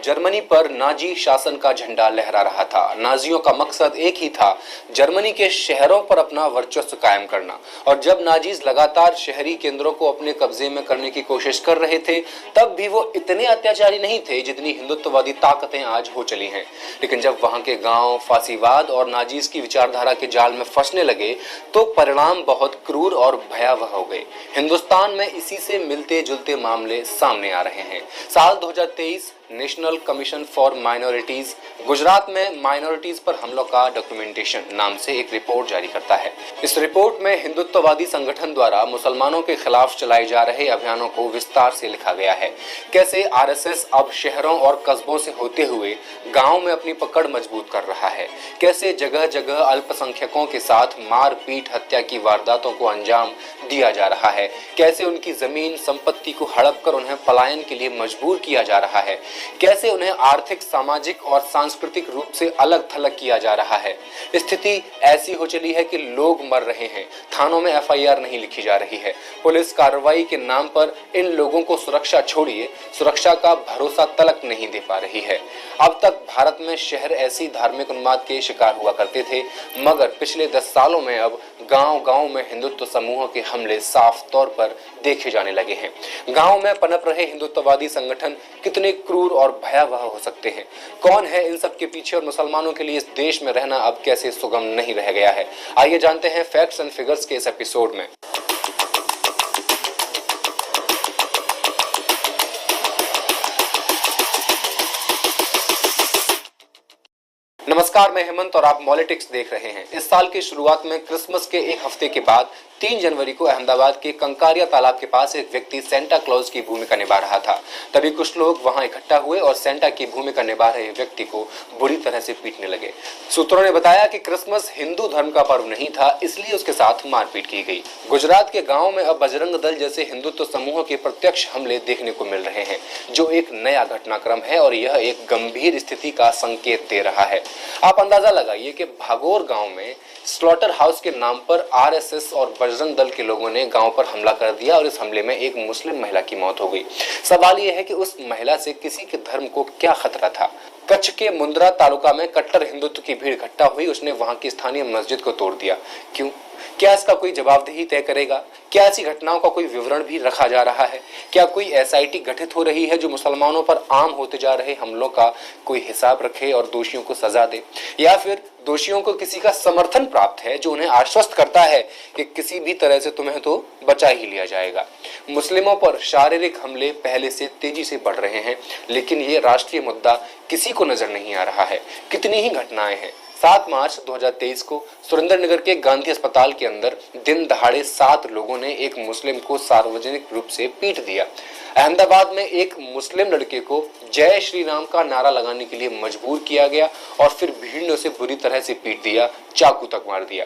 Germany पर Nazi शासन का झंडा लहरा रहा था। नाजियों का मकसद एक ही था, जर्मनी के शहरों पर अपना वर्चस्व कायम करना। और जब नाजीज लगातार शहरी केंद्रों को अपने कब्जे में करने की कोशिश कर रहे थे, तब भी वो इतने अत्याचारी नहीं थे जितनी हिंदुत्ववादी ताकतें आज हो चली हैं। लेकिन जब वहां के गांव फासीवाद और नाजीज की विचारधारा के जाल में फंसने लगे, तो परिणाम बहुत क्रूर और भयावह हो गए। हिंदुस्तान में इसी से मिलते जुलते मामले सामने आ रहे हैं। साल 2023 national commission for minorities Gujarat में माइनॉरिटीज पर हमलों का डॉक्यूमेंटेशन नाम से एक रिपोर्ट जारी करता है। इस रिपोर्ट में हिंदुत्ववादी संगठन द्वारा मुसलमानों के खिलाफ चलाए जा रहे अभियानों को विस्तार से लिखा गया है। कैसे आरएसएस अब शहरों और कस्बों से होते हुए गांव में अपनी पकड़ मजबूत कर रहा है, कैसे जगह जगह अल्पसंख्यकों के साथ मारपीट हत्या की वारदातों को अंजाम दिया जा रहा है, कैसे उनकी जमीन संपत्ति को हड़प कर उन्हें पलायन के लिए मजबूर किया जा रहा है, कैसे उन्हें आर्थिक, सामाजिक और सांस्कृतिक रूप से अलग थलग किया जा रहा है। स्थिति ऐसी हो चली है कि लोग मर रहे हैं, थानों में एफआईआर नहीं लिखी जा रही है। पुलिस कार्रवाई के नाम पर इन लोगों को सुरक्षा छोड़िए, सुरक्षा का भरोसा तलक नहीं दे पा रही है। अब तक भारत में शहर ऐसी धार्मिक उन्माद के शिकार हुआ करते थे, मगर पिछले 10 सालों में अब गांव-गांव में हिंदुत्व समूहों के हमले साफ तौर पर देखे जाने लगे हैं। गांव में पनप रहे हिंदुत्ववादी संगठन कितने क्रूर और भयावह हो सकते हैं, कौन है इन सब के पीछे और मुसलमानों के लिए इस देश में रहना अब कैसे सुगम नहीं रह गया है। आइए जानते हैं फैक्ट्स एंड फिगर्स के इस एपिसोड में। नमस्कार, मैं हेमंत और आप मॉलिटिक्स देख रहे हैं। इस साल की शुरुआत में क्रिसमस के एक हफ्ते के बाद 3 जनवरी को अहमदाबाद के कंकारिया तालाब के पास एक व्यक्ति सेंटा क्लॉज की भूमिका निभा रहा था। तभी कुछ लोग वहां इकट्ठा हुए और सेंटा की भूमिका निभा रहे व्यक्ति को बुरी तरह से पीटने लगे। सूत्रों ने बताया कि क्रिसमस हिंदू धर्म का पर्व नहीं था, इसलिए उसके साथ मारपीट की गई। गुजरात के गाँव में अब बजरंग दल जैसे हिंदुत्व समूहों के प्रत्यक्ष हमले देखने को मिल रहे हैं, जो एक नया घटनाक्रम है और यह एक गंभीर स्थिति का संकेत दे रहा है। आप अंदाजा लगाइए कि भागोर गांव में स्लॉटर हाउस के नाम पर आरएसएस और बजरंग दल के लोगों ने गांव पर हमला कर दिया और इस हमले में एक मुस्लिम महिला की मौत हो गई। सवाल यह है कि उस महिला से किसी के धर्म को क्या खतरा था। कच्छ के मुंद्रा तालुका में कट्टर हिंदुत्व की भीड़ इकट्ठा हुई, उसने वहां की स्थानीय मस्जिद को तोड़ दिया। क्यों? क्या इसका कोई जवाबदेही तय करेगा? क्या ऐसी घटनाओं का कोई विवरण भी रखा जा रहा है? क्या कोई एसआईटी गठित हो रही है जो मुसलमानों पर आम होते जा रहे हमलों का कोई हिसाब रखे और दोषियों को सजा दे? या फिर दोषियों को किसी का समर्थन प्राप्त है जो उन्हें आश्वस्त करता है कि किसी भी तरह से तुम्हें तो बचा ही लिया जाएगा? मुस्लिमों पर शारीरिक हमले पहले से तेजी से बढ़ रहे हैं, लेकिन ये राष्ट्रीय मुद्दा किसी को नजर नहीं आ रहा है। कितनी ही घटनाएं हैं। 7 मार्च 2023 को सुरेंद्रनगर के गांधी अस्पताल के अंदर दिन दहाड़े 7 लोगों ने एक मुस्लिम को सार्वजनिक रूप से पीट दिया। अहमदाबाद में एक मुस्लिम लड़के को जय श्री राम का नारा लगाने के लिए मजबूर किया गया और फिर भीड़ ने उसे बुरी तरह से पीट दिया, चाकू तक मार दिया।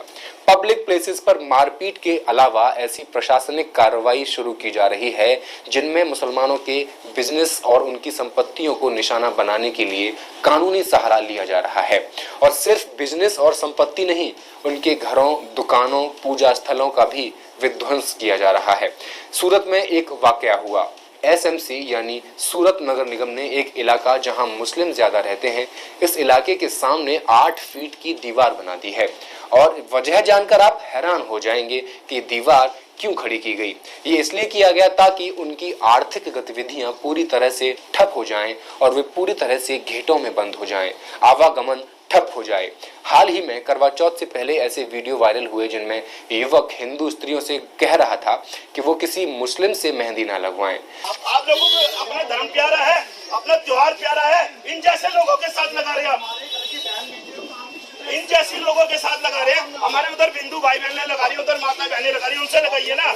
पब्लिक प्लेसेस पर मारपीट के अलावा ऐसी प्रशासनिक कार्रवाई शुरू की जा रही है जिनमें मुसलमानों के बिजनेस और उनकी संपत्तियों को निशाना बनाने के लिए कानूनी सहारा लिया जा रहा है। और सिर्फ बिजनेस और संपत्ति नहीं, उनके घरों, दुकानों, पूजा स्थलों का भी विध्वंस किया जा रहा है। सूरत में एक वाकया हुआ। एसएमसी यानी सूरत नगर निगम ने एक इलाका जहां मुस्लिम ज्यादा रहते हैं, इस इलाके के सामने 8 फीट की दीवार बना दी है। और वजह जानकर आप हैरान हो जाएंगे कि दीवार क्यों खड़ी की गई। ये इसलिए किया गया ताकि उनकी आर्थिक गतिविधियां पूरी तरह से ठप हो जाएं और वे पूरी तरह से घेटों में बंद हो जाएं, आवागमन ठप हो जाए। हाल ही में करवा चौथ से पहले ऐसे वीडियो वायरल हुए जिनमें युवक हिंदू स्त्रियों से कह रहा था कि वो किसी मुस्लिम से मेहंदी ना लगवाएं। आप लोगों को अपना धर्म प्यारा है, अपना त्योहार प्यारा है, इन जैसे लोगों के साथ लगा रहे हैं आप, इन जैसे लोगों के साथ लगा रहे हैं। हमारे उधर हिंदू भाई बहनें लगा रही है, उधर माता बहनें लगा रही है, उनसे लगाइए ना।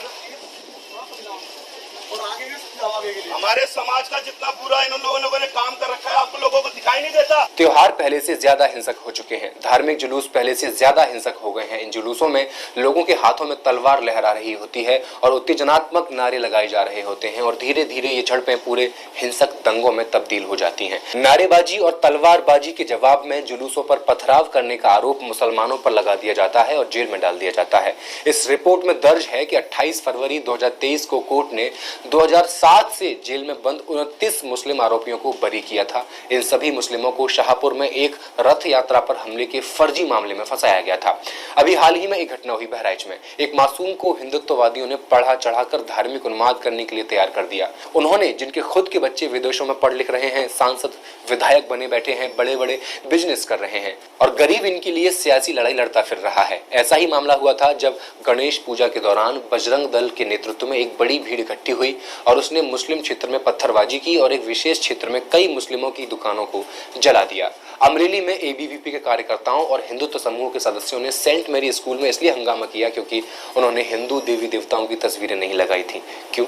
हमारे समाज का जितना पूरा इन लोगों ने काम कर रखा है, आपको लोगों को दिखाई नहीं देता। त्योहार पहले से ज्यादा हिंसक हो चुके हैं, धार्मिक जुलूस पहले से ज्यादा हिंसक हो गए हैं। इन जुलूसों में लोगों के हाथों में तलवार लहरा रही होती है और उत्तेजनात्मक नारे लगाए जा रहे होते हैं और धीरे धीरे ये झड़पें पूरे हिंसक दंगों में तब्दील हो जाती हैं। नारेबाजी और तलवारबाजी के जवाब में जुलूसों पर पथराव करने का आरोप मुसलमानों पर लगा दिया जाता है और जेल में डाल दिया जाता है। इस रिपोर्ट में दर्ज है कि 28 फरवरी 2023 को कोर्ट ने 2007 से जेल में बंद 29 मुस्लिम आरोपियों को बरी किया था। इन सभी मुस्लिमों को शाहपुर में एक रथ यात्रा पर हमले के फर्जी मामले में फंसाया गया था। अभी हाल ही में एक घटना हुई बहराइच में। एक मासूम को हिंदुत्ववादियों ने पढ़ा चढ़ाकर धार्मिक उन्माद करने के लिए तैयार कर दिया। उन्होंने, जिनके खुद के बच्चे विदेशों में पढ़ लिख रहे हैं, सांसद विधायक बने बैठे हैं, बड़े बड़े बिजनेस कर रहे हैं और गरीब इनके लिए सियासी लड़ाई लड़ता फिर रहा है। ऐसा ही मामला हुआ था जब गणेश पूजा के दौरान बजरंग दल के नेतृत्व में एक बड़ी भीड़ इकट्ठी हुई और उसने मुस्लिम क्षेत्र में पत्थरबाजी की और एक विशेष क्षेत्र में कई मुस्लिमों की दुकानों को जला दिया। अमरेली में एबीवीपी के कार्यकर्ताओं और हिंदुत्व समूह के सदस्यों ने सेंट मैरी स्कूल में इसलिए हंगामा किया क्योंकि उन्होंने हिंदू देवी देवताओं की तस्वीरें नहीं लगाई थी। क्यों?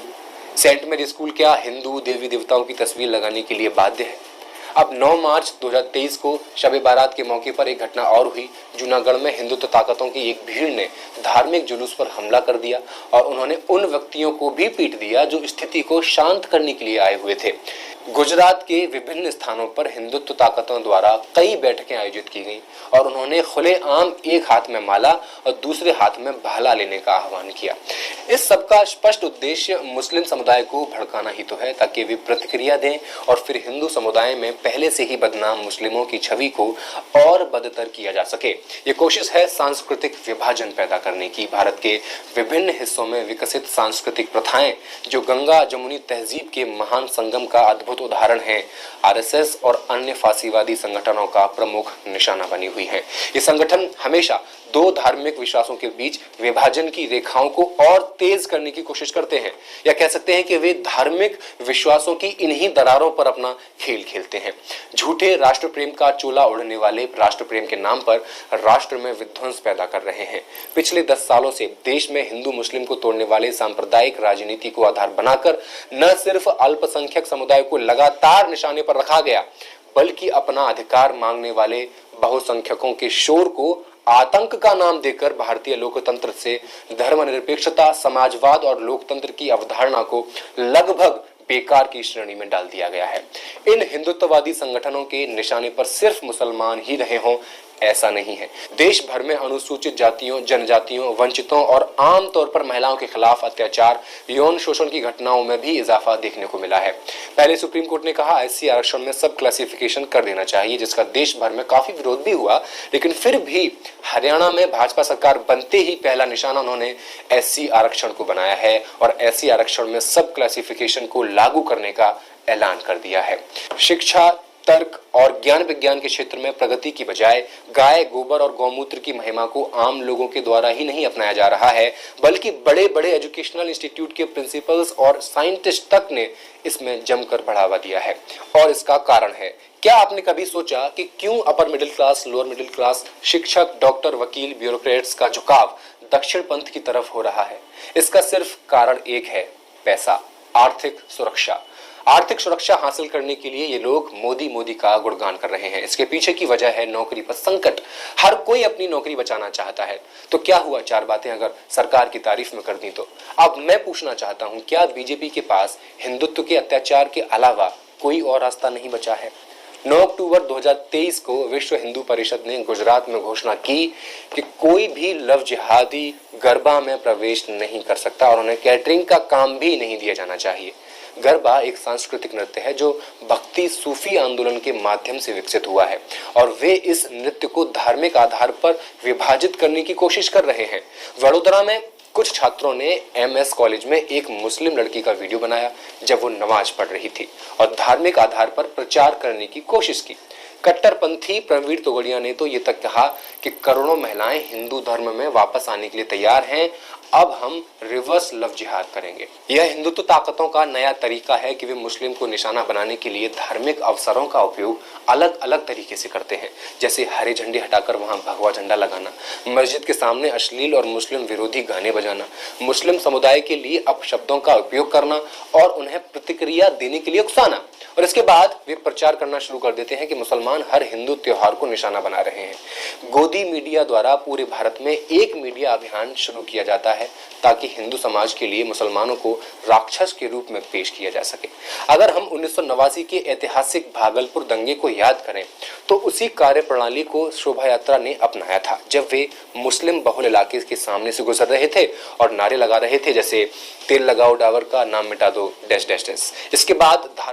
सेंट मैरी स्कूल क्या हिंदू देवी देवताओं की तस्वीर लगाने के लिए बाध्य है? अब 9 मार्च 2023 को शब बारात के मौके पर एक घटना और हुई। जूनागढ़ में हिंदुत्व ताकतों की एक भीड़ ने धार्मिक जुलूस पर हमला कर दिया और उन्होंने उन व्यक्तियों को भी पीट दिया जो स्थिति को शांत करने के लिए आए हुए थे। गुजरात के विभिन्न स्थानों पर हिंदुत्व ताकतों द्वारा कई बैठकें आयोजित की गईं और उन्होंने खुलेआम एक हाथ में माला और दूसरे हाथ में भाला लेने का आह्वान किया। इस सबका स्पष्ट उद्देश्य मुस्लिम समुदाय को भड़काना ही तो है ताकि वे प्रतिक्रिया दें और फिर हिंदू समुदाय में पहले से ही बदनाम मुस्लिमों की छवि को और बदतर किया जा सके। ये कोशिश है सांस्कृतिक विभाजन पैदा करने की। भारत के विभिन्न हिस्सों में विकसित सांस्कृतिक प्रथाएं जो गंगा जमुनी तहजीब के महान संगम का अद्भुत उदाहरण है, आरएसएस और अन्य फासीवादी संगठनों का प्रमुख निशाना बनी हुई है। ये संगठन हमेशा दो धार्मिक विश्वासों के बीच विभाजन की रेखाओं को और तेज करने की कोशिश करते हैं, या कह सकते हैं कि वे धार्मिक विश्वासों की इन्हीं दरारों पर अपना खेल खेलते हैं। झूठे राष्ट्र प्रेम का चोला ओढ़ने वाले राष्ट्र प्रेम के नाम पर राष्ट्र में विध्वंस पैदा कर रहे हैं। पिछले 10 सालों से देश में हिंदू मुस्लिम को तोड़ने वाले सांप्रदायिक राजनीति को आधार बनाकर न सिर्फ अल्पसंख्यक समुदाय को लगातार निशाने पर रखा गया, बल्कि अपना अधिकार मांगने वाले बहुसंख्यकों के शोर को आतंक का नाम देकर भारतीय लोकतंत्र से धर्मनिरपेक्षता, समाजवाद और लोकतंत्र की अवधारणा को लगभग बेकार की श्रेणी में डाल दिया गया है। इन हिंदुत्ववादी संगठनों के निशाने पर सिर्फ मुसलमान ही रहे हों, ऐसा नहीं है। देश भर में अनुसूचित जातियों, जनजातियों, वंचितों और आम तौर पर महिलाओं के खिलाफ अत्याचार, यौन शोषण की घटनाओं में भी इजाफा देखने को मिला है। पहले सुप्रीम कोर्ट ने कहा एससी आरक्षण में सब क्लासिफिकेशन कर देना चाहिए, जिसका देश भर में काफी विरोध भी हुआ, लेकिन फिर भी हरियाणा में भाजपा सरकार बनते ही पहला निशाना उन्होंने एससी आरक्षण को बनाया है और एससी आरक्षण में सब क्लासिफिकेशन को लागू करने का ऐलान कर दिया है। शिक्षा, तर्क और ज्ञान विज्ञान के क्षेत्र में प्रगति की बजाय गाय, गोबर और गौमूत्र की महिमा को आम लोगों के द्वारा ही नहीं अपनाया जा रहा है, बल्कि बड़े बड़े एजुकेशनल इंस्टीट्यूट के प्रिंसिपल्स और साइंटिस्ट तक ने इसमें जमकर बढ़ावा दिया है। और इसका कारण है, क्या आपने कभी सोचा कि क्यों upper middle class, lower middle class, शिक्षक, डॉक्टर, वकील, ब्यूरोक्रेट्स का झुकाव दक्षिण पंथ की तरफ हो रहा है? इसका सिर्फ कारण एक है, पैसा, आर्थिक सुरक्षा। आर्थिक सुरक्षा हासिल करने के लिए ये लोग मोदी का गुणगान कर रहे हैं। इसके पीछे की वजह है नौकरी पर संकट। हर कोई अपनी नौकरी बचाना चाहता है। तो क्या हुआ, 4 बातें अगर सरकार की तारीफ में कर दी तो? अब मैं पूछना चाहता हूं, क्या बीजेपी के पास हिंदुत्व के अत्याचार के अलावा कोई और रास्ता नहीं बचा है? 9 अक्टूबर 2023 को विश्व हिंदू परिषद ने गुजरात में घोषणा की कि कोई भी लव जिहादी गरबा में प्रवेश नहीं कर सकता और उन्हें कैटरिंग का काम भी नहीं दिया जाना चाहिए। गरबा एक सांस्कृतिक नृत्य है जो भक्ति सूफी आंदोलन के माध्यम से विकसित हुआ है और वे इस नृत्य को धार्मिक आधार पर विभाजित करने की कोशिश कर रहे हैं। वडोदरा में कुछ छात्रों ने एमएस कॉलेज में एक मुस्लिम लड़की का वीडियो बनाया जब वो नमाज पढ़ रही थी और धार्मिक आधार पर प्रचार करने की कोशिश की। कट्टरपंथी प्रवीण तोगड़िया ने तो ये तक कहा कि करोड़ों महिलाएं हिंदू धर्म में वापस आने के लिए तैयार हैं, अब हम रिवर्स लव जिहाद करेंगे। यह हिंदुत्व ताकतों का नया तरीका है कि वे मुस्लिम को निशाना बनाने के लिए धार्मिक अवसरों का उपयोग अलग अलग तरीके से करते हैं, जैसे हरे झंडे हटाकर वहां भगवा झंडा लगाना, मस्जिद के सामने अश्लील और मुस्लिम विरोधी गाने बजाना, मुस्लिम समुदाय के लिए अपशब्दों का उपयोग करना और उन्हें प्रतिक्रिया देने के लिए उकसाना। और इसके बाद वे प्रचार करना शुरू कर देते हैं कि मुसलमान हर हिंदू त्योहार को निशाना बना रहे हैं। गोदी मीडिया द्वारा पूरे भारत में एक मीडिया अभियान शुरू किया जाता है ताकि हिंदू समाज के लिए मुसलमानों को राक्षस के रूप में पेश किया जा सके। अगर हम 1989 के ऐतिहासिक भागलपुर दंगे को याद करें तो उसी कार्यप्रणाली को शोभा यात्रा ने अपनाया था, जब वे मुस्लिम बहुल इलाके के सामने से गुजर रहे थे और नारे लगा रहे थे जैसे तेल लगाओ डावर का, नाम मिटा दो डैश डैश डैश। इसके बाद